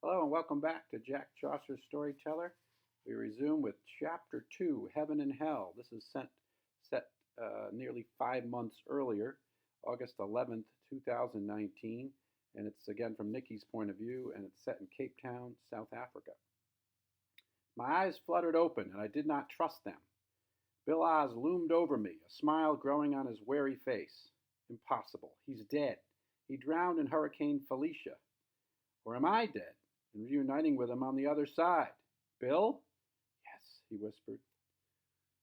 Hello and welcome back to Jack Chaucer's Storyteller. We resume with Chapter 2, Heaven and Hell. This is set nearly 5 months earlier, August 11th, 2019, and it's again from Nikki's point of view, and it's set in Cape Town, South Africa. My eyes fluttered open, and I did not trust them. Bill Oz loomed over me, a smile growing on his wary face. Impossible. He's dead. He drowned in Hurricane Felicia. Or am I dead and reuniting with him on the other side? Bill? Yes, he whispered.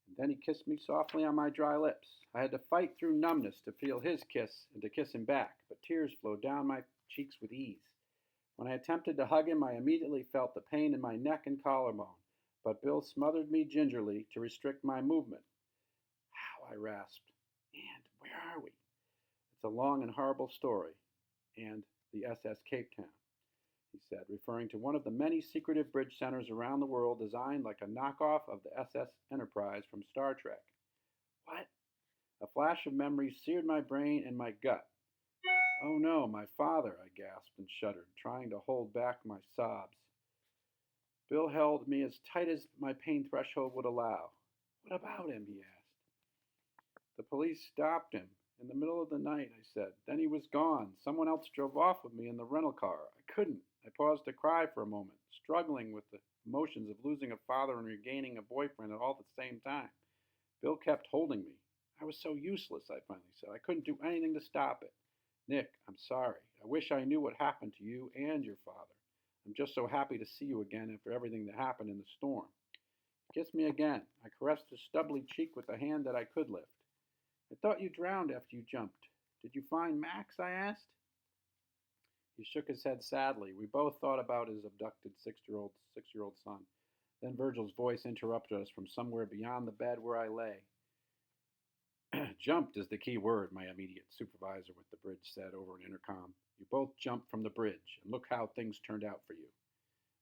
And then he kissed me softly on my dry lips. I had to fight through numbness to feel his kiss and to kiss him back, but tears flowed down my cheeks with ease. When I attempted to hug him, I immediately felt the pain in my neck and collarbone, but Bill smothered me gingerly to restrict my movement. How, I rasped. And where are we? It's a long and horrible story. And the SS Cape Town, he said, referring to one of the many secretive bridge centers around the world designed like a knockoff of the SS Enterprise from Star Trek. What? A flash of memory seared my brain and my gut. Oh no, my father, I gasped and shuddered, trying to hold back my sobs. Bill held me as tight as my pain threshold would allow. What about him? He asked. The police stopped him. In the middle of the night, I said. Then he was gone. Someone else drove off with me in the rental car. I couldn't. I paused to cry for a moment, struggling with the emotions of losing a father and regaining a boyfriend all at the same time. Bill kept holding me. I was so useless, I finally said. I couldn't do anything to stop it. Nick, I'm sorry. I wish I knew what happened to you and your father. I'm just so happy to see you again after everything that happened in the storm. He kissed me again. I caressed his stubbly cheek with the hand that I could lift. I thought you drowned after you jumped. Did you find Max? I asked. He shook his head sadly. We both thought about his abducted six-year-old son. Then Virgil's voice interrupted us from somewhere beyond the bed where I lay. Jumped is the key word, my immediate supervisor with the bridge said over an intercom. You both jumped from the bridge, and look how things turned out for you.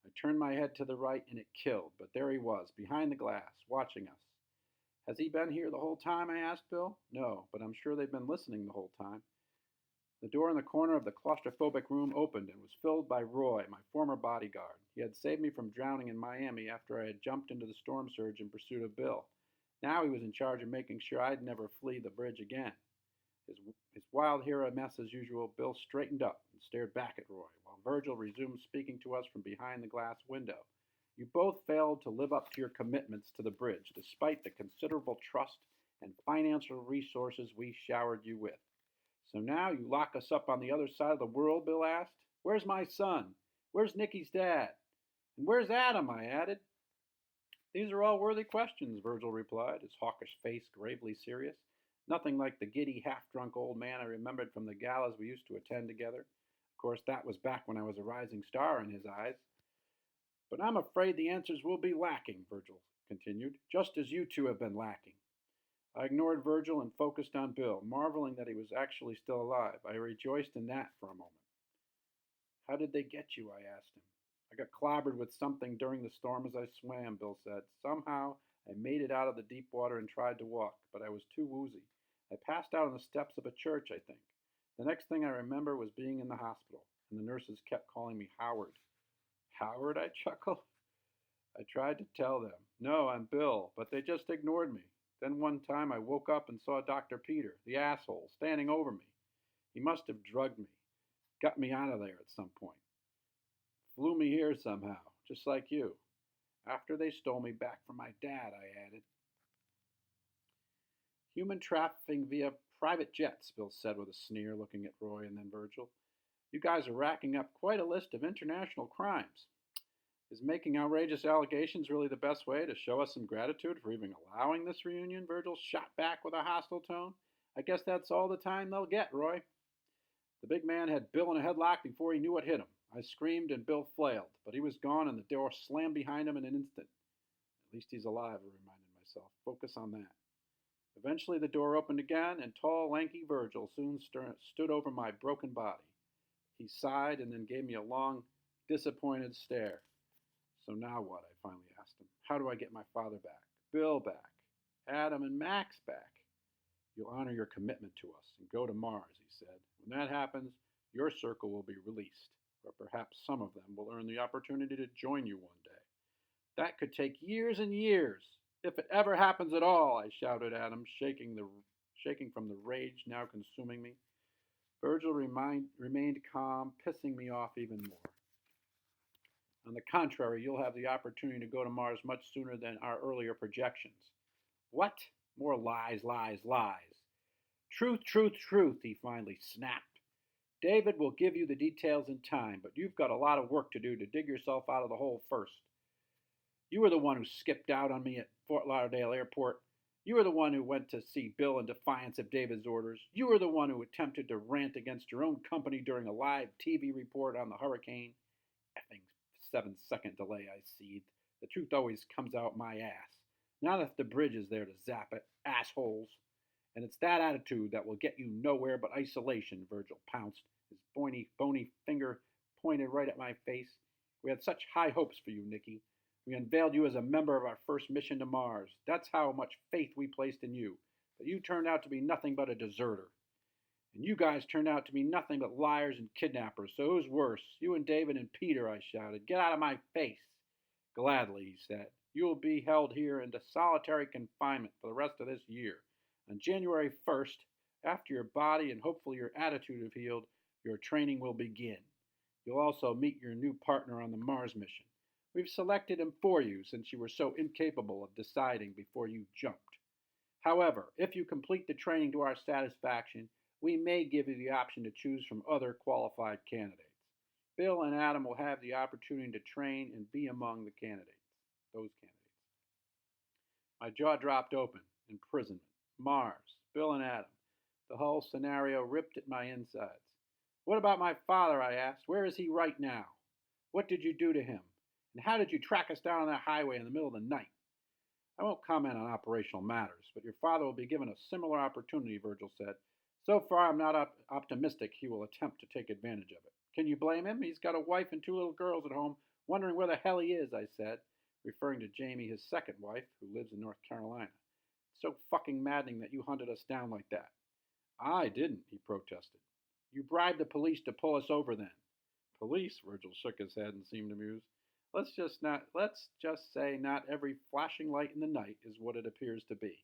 I turned my head to the right, and it killed, but there he was, behind the glass, watching us. Has he been here the whole time? I asked Bill. No, but I'm sure they've been listening the whole time. The door in the corner of the claustrophobic room opened and was filled by Roy, my former bodyguard. He had saved me from drowning in Miami after I had jumped into the storm surge in pursuit of Bill. Now he was in charge of making sure I'd never flee the bridge again. His wild hero mess as usual, Bill straightened up and stared back at Roy, while Virgil resumed speaking to us from behind the glass window. You both failed to live up to your commitments to the bridge, despite the considerable trust and financial resources we showered you with. So now you lock us up on the other side of the world, Bill asked. Where's my son? Where's Nikki's dad? And where's Adam? I added. These are all worthy questions, Virgil replied, his hawkish face gravely serious. Nothing like the giddy, half-drunk old man I remembered from the galas we used to attend together. Of course, that was back when I was a rising star in his eyes. But I'm afraid the answers will be lacking, Virgil continued, just as you two have been lacking. I ignored Virgil and focused on Bill, marveling that he was actually still alive. I rejoiced in that for a moment. How did they get you? I asked him. I got clobbered with something during the storm as I swam, Bill said. Somehow I made it out of the deep water and tried to walk, but I was too woozy. I passed out on the steps of a church, I think. The next thing I remember was being in the hospital, and the nurses kept calling me Howard. Howard? I chuckled. I tried to tell them, no, I'm Bill, but they just ignored me. Then one time I woke up and saw Dr. Peter, the asshole, standing over me. He must have drugged me, got me out of there at some point. Flew me here somehow, just like you. After they stole me back from my dad, I added. Human trafficking via private jets, Bill said with a sneer, looking at Roy and then Virgil. You guys are racking up quite a list of international crimes. Is making outrageous allegations really the best way to show us some gratitude for even allowing this reunion? Virgil shot back with a hostile tone. I guess that's all the time they'll get, Roy. The big man had Bill in a headlock before he knew what hit him. I screamed and Bill flailed, but he was gone and the door slammed behind him in an instant. At least he's alive, I reminded myself. Focus on that. Eventually the door opened again, and tall, lanky Virgil soon stood over my broken body. He sighed and then gave me a long, disappointed stare. So now what? I finally asked him. How do I get my father back? Bill back? Adam and Max back? You'll honor your commitment to us and go to Mars, he said. When that happens, your circle will be released. or perhaps some of them will earn the opportunity to join you one day. That could take years and years, if it ever happens at all, I shouted at him, shaking from the rage now consuming me. Virgil remained calm, pissing me off even more. On the contrary, you'll have the opportunity to go to Mars much sooner than our earlier projections. What? More lies, lies, lies. Truth, truth, truth, he finally snapped. David will give you the details in time, but you've got a lot of work to do to dig yourself out of the hole first. You were the one who skipped out on me at Fort Lauderdale Airport. You were the one who went to see Bill in defiance of David's orders. You were the one who attempted to rant against your own company during a live TV report on the hurricane. Effing 7-second delay, I seethed. The truth always comes out my ass. Not if the bridge is there to zap it, assholes. And it's that attitude that will get you nowhere but isolation, Virgil pounced, his bony finger pointed right at my face. We had such high hopes for you, Nikki. We unveiled you as a member of our first mission to Mars. That's how much faith we placed in you. But you turned out to be nothing but a deserter. And you guys turned out to be nothing but liars and kidnappers. So who's worse, you and David and Peter, I shouted. Get out of my face. Gladly, he said. You will be held here into solitary confinement for the rest of this year. On January 1st, after your body and hopefully your attitude have healed, your training will begin. You'll also meet your new partner on the Mars mission. We've selected him for you since you were so incapable of deciding before you jumped. However, if you complete the training to our satisfaction, we may give you the option to choose from other qualified candidates. Bill and Adam will have the opportunity to train and be among those candidates. My jaw dropped open. Imprisonment. Mars. Bill and Adam. The whole scenario ripped at my insides. What about my father, I asked. Where is he right now? What did you do to him? And how did you track us down on that highway in the middle of the night? I won't comment on operational matters, but your father will be given a similar opportunity, Virgil said. So far, I'm not optimistic he will attempt to take advantage of it. Can you blame him? He's got a wife and 2 little girls at home, wondering where the hell he is, I said, referring to Jamie, his second wife, who lives in North Carolina. It's so fucking maddening that you hunted us down like that. I didn't, he protested. You bribed the police to pull us over then. Police? Virgil shook his head and seemed amused. Let's just say not every flashing light in the night is what it appears to be.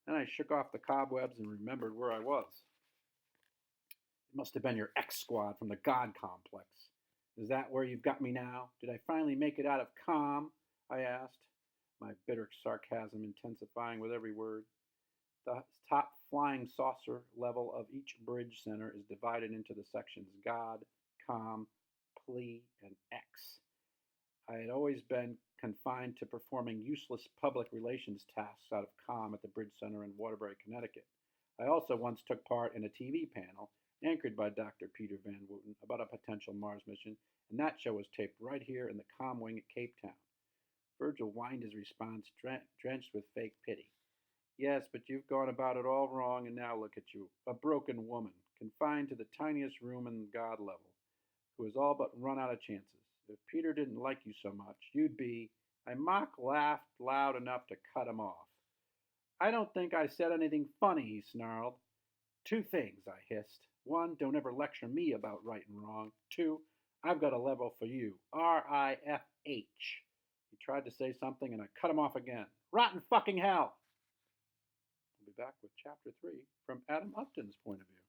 Then I shook off the cobwebs and remembered where I was. It must have been your X-Squad from the God Complex. Is that where you've got me now? Did I finally make it out of calm? I asked, my bitter sarcasm intensifying with every word. The top flying saucer level of each bridge center is divided into the sections God, Com, Plea, and X. I had always been confined to performing useless public relations tasks out of Com at the Bridge Center in Waterbury, Connecticut. I also once took part in a TV panel anchored by Dr. Peter Van Wooten about a potential Mars mission, and that show was taped right here in the Com wing at Cape Town. Virgil whined his response, drenched with fake pity. Yes, but you've gone about it all wrong, and now look at you, a broken woman, confined to the tiniest room in God level, who has all but run out of chances. If Peter didn't like you so much, you'd be... I laughed loud enough to cut him off. I don't think I said anything funny, he snarled. 2 things, I hissed. 1, don't ever lecture me about right and wrong. 2, I've got a level for you. R-I-F-H. He tried to say something and I cut him off again. Rotten fucking hell! We'll be back with Chapter 3 from Adam Upton's point of view.